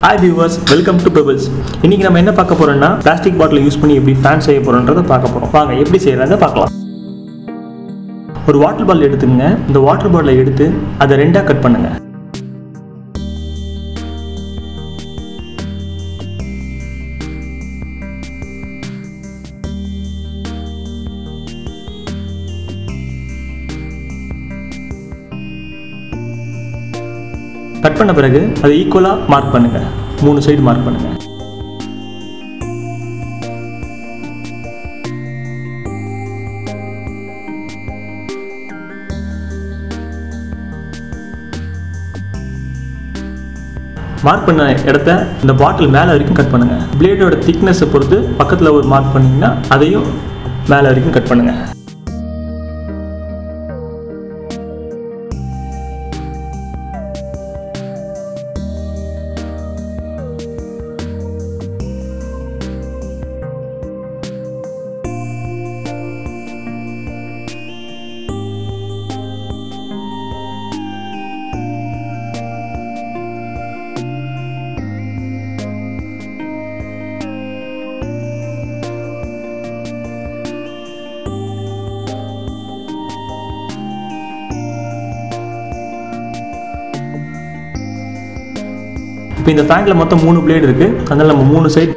Hi viewers, welcome to Pebbles. இன்னைக்கு நம்ம என்ன பார்க்க போறோம்னா பிளாஸ்டிக் பாட்டில் யூஸ் பண்ணி எப்படி ஃபேன் செய்ய போறோம்ன்றத பார்க்க போறோம். வாங்க எப்படி செய்யறத பார்க்கலாம். ஒரு வாட்டர் பாட்டில் எடுத்துங்க. இந்த வாட்டர் பாட்டிலை எடுத்து அதை ரெண்டா கட் பண்ணுங்க. கட் பண்ண பிறகு அதை ஈக்குவலா மார்க் பண்ணுங்க. மூணு சைடு மார்க் பண்ணுங்க. மார்க் பண்ண இடத்த இந்த பாட்டில் மேலே வரைக்கும் கட் பண்ணுங்க. பிளேடோட திக்னஸை பொறுத்து பக்கத்தில் ஒரு மார்க் பண்ணீங்கன்னா அதையும் மேலே வரைக்கும் கட் பண்ணுங்க. இப்போ இந்த ஃபேன்ல மொத்தம் 3 பிளேட் இருக்கு. அதனால நம்ம 3 சைடு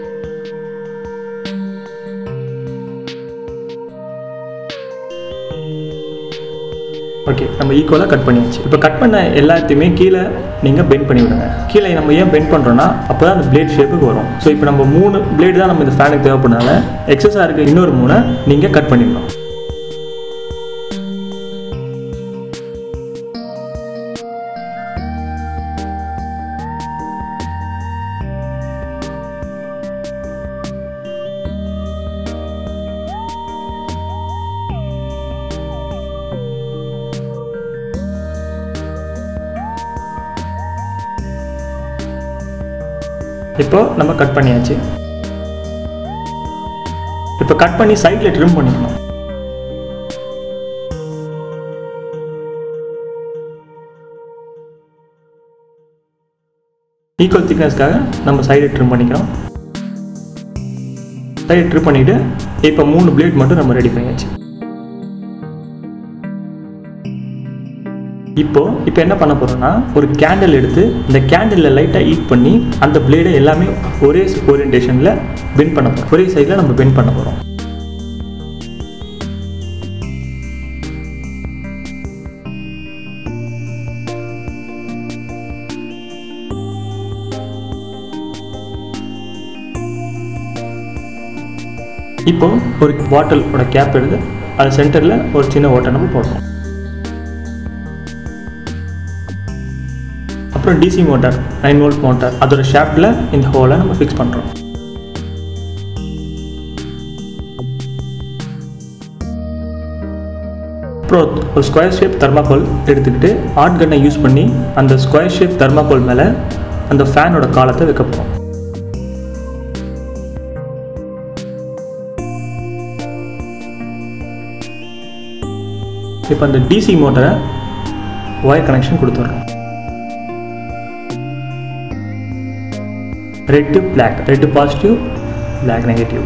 ஓகே நம்ம ஈக்குவலா கட் பண்ணியாச்சு. இப்போ கட் பண்ண எல்லாத்தையுமே கீழே நீங்க பெண்ட் பண்ணி விடுங்க. கீழே நம்ம ஏன் பெண்ட் பண்றோம்னா அப்பதான் அந்த பிளேட் ஷேப்புக்கு வரும். ஸோ இப்போ நம்ம 3 பிளேட் தான் நம்ம இந்த ஃபேனுக்கு தேவைப்படுறதுனால எக்ஸஸா இருக்க இன்னொரு 3 நீங்க கட் பண்ணிடணும். இப்போ நம்ம கட் பண்ணியாச்சு. இப்போ கட் பண்ணி சைடில் ட்ரிம் பண்ணிக்கணும். ஈக்குவல் திக்னஸ்க்காக நம்ம சைடை ட்ரிம் பண்ணிக்கிறோம். சைடை ட்ரிம் பண்ணிட்டு இப்போ 3 பிளேட் மட்டும் நம்ம ரெடி பண்ணியாச்சு. இப்போ என்ன பண்ண போறோம்னா ஒரு கேண்டில் எடுத்து இந்த கேண்டில்ல லைட்டா ஹீட் பண்ணி அந்த பிளேடை எல்லாமே ஒரே ஓரியன்டேஷன்ல பெண்ட் பண்ண போறோம். ஒரே சைடுல நம்ம பெண்ட் பண்ண போறோம். இப்போ ஒரு பாட்டிலோட கேப் எடுத்து அது சென்டர்ல ஒரு சின்ன ஓட்டை நம்ம போடுறோம். அப்புறம் டிசி மோட்டார் 9 வோல்ட் மோட்டார் அதோட ஷாஃப்ட்ல இந்த ஹோலை நம்ம ஃபிக்ஸ் பண்றோம். அப்புறம் ஒரு ஸ்கொயர் ஷேப் தெர்மாகோல் எடுத்துக்கிட்டு ஆட் கன்னை யூஸ் பண்ணி அந்த ஸ்கொயர் ஷேப் தெர்மாகோல் மேலே அந்த ஃபேனோட காலத்தை வைக்க போகிறோம். இப்போ அந்த டிசி மோட்டரை ஒயர் கனெக்ஷன் கொடுத்துட்றோம். Red black, red positive, black negative.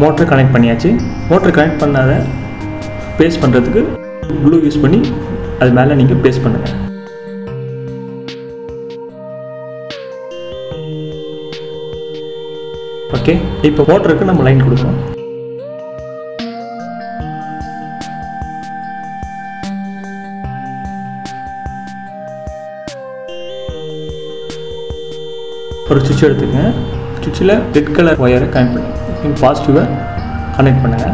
Motor connect பண்ணியாச்சு. மோட்டர் கனெக்ட் பண்ணாத பேஸ்ட் பண்ணுறதுக்கு க்ளூ யூஸ் பண்ணி அது மேலே நீங்கள் பேஸ்ட் பண்ணுங்க. ஓகே இப்போ மோட்டருக்கு நம்ம லைன் கொடுக்கணும். ஒரு சுவிட்ச் எடுத்துக்கங்க. சுவிட்சில் ரெட் கலர் ஒயரை கனெக்ட் பண்ணி பாசிட்டிவை கனெக்ட் பண்ணுங்க.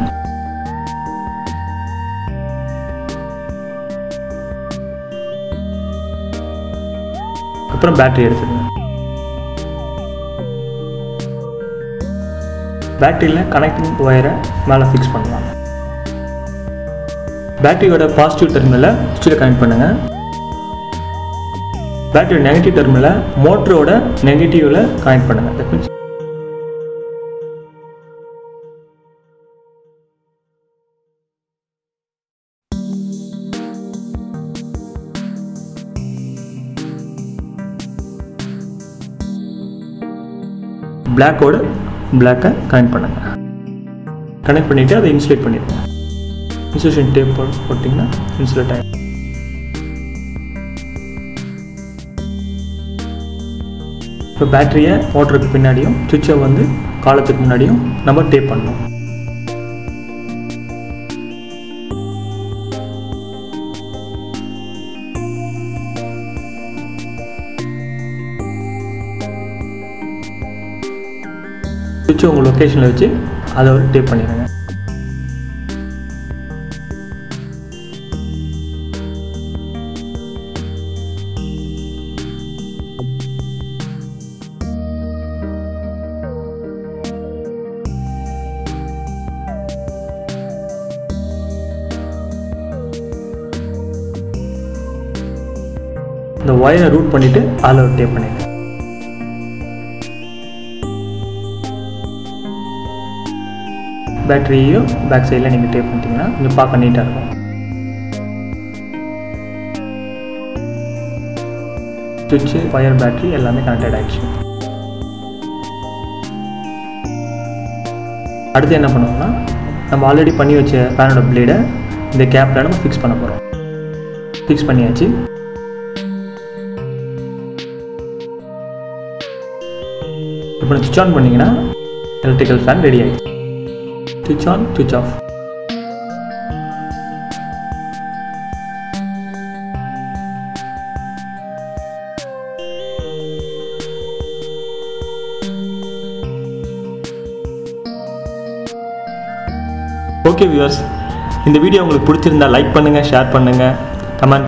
அப்புறம் பேட்டரி எடுத்துக்கங்க. பேட்டரியில் கனெக்டிங் ஒயரை மேலே ஃபிக்ஸ் பண்ணலாம். பேட்டரியோட பாசிட்டிவ் டெர்மினலை சுவிட்சில் கனெக்ட் பண்ணுங்க. பேட்டரி நெகட்டிவ் டெர்மினலை மோட்டரோட நெகட்டிவ்ல கனெக்ட் பண்ணுங்க. தட் மீன்ஸ் பிளாக்கோட பிளாக்கை கனெக்ட் பண்ணுங்கள். கனெக்ட் பண்ணிவிட்டு அதை இன்சுலேட் பண்ணிடுங்க. இன்சுலேஷன் டேப் போட்டிங்கன்னா இன்சுலேட் ஆகிடும். இப்போ பேட்டரியை ஓட்டுறதுக்கு பின்னாடியும் சுவிட்சை வந்து காலத்துக்கு முன்னாடியும் நம்ம டேப் பண்ணணும். சுவிட்சை உங்கள் லொக்கேஷனில் வச்சு அதை ஒரு டேப் பண்ணிடுங்க. இந்த ஒயரை ரூட் பண்ணிவிட்டு அதில் ஒரு டேப் பண்ணிடுங்க. பேட்டரியையும் பேக் சைடில் நீங்கள் டேப் பண்ணிட்டீங்கன்னா கொஞ்சம் பார்க்க நீட்டாக இருக்கும். சுவிட்சு, ஒயர், பேட்டரி எல்லாமே கனெக்டட் ஆகிடுச்சு. அடுத்து என்ன பண்ணுவோம்னா, நம்ம ஆல்ரெடி பண்ணி வச்ச ஃபேனோட பிளேடை இந்த கேப்பில் நம்ம ஃபிக்ஸ் பண்ண போகிறோம். ஃபிக்ஸ் பண்ணியாச்சு. இப்போ சுவிட்ச் ஆன் பண்ணிங்கன்னா எலக்ட்ரிக்கல் ஃபேன் ரெடி ஆகிடுச்சு. சுவிட்ச் ஆன், சுவிட்ச் ஆஃப். ஓகே வியூவர்ஸ், இந்த வீடியோ உங்களுக்கு பிடிச்சிருந்தா லைக் பண்ணுங்கள், ஷேர் பண்ணுங்கள், கமெண்ட்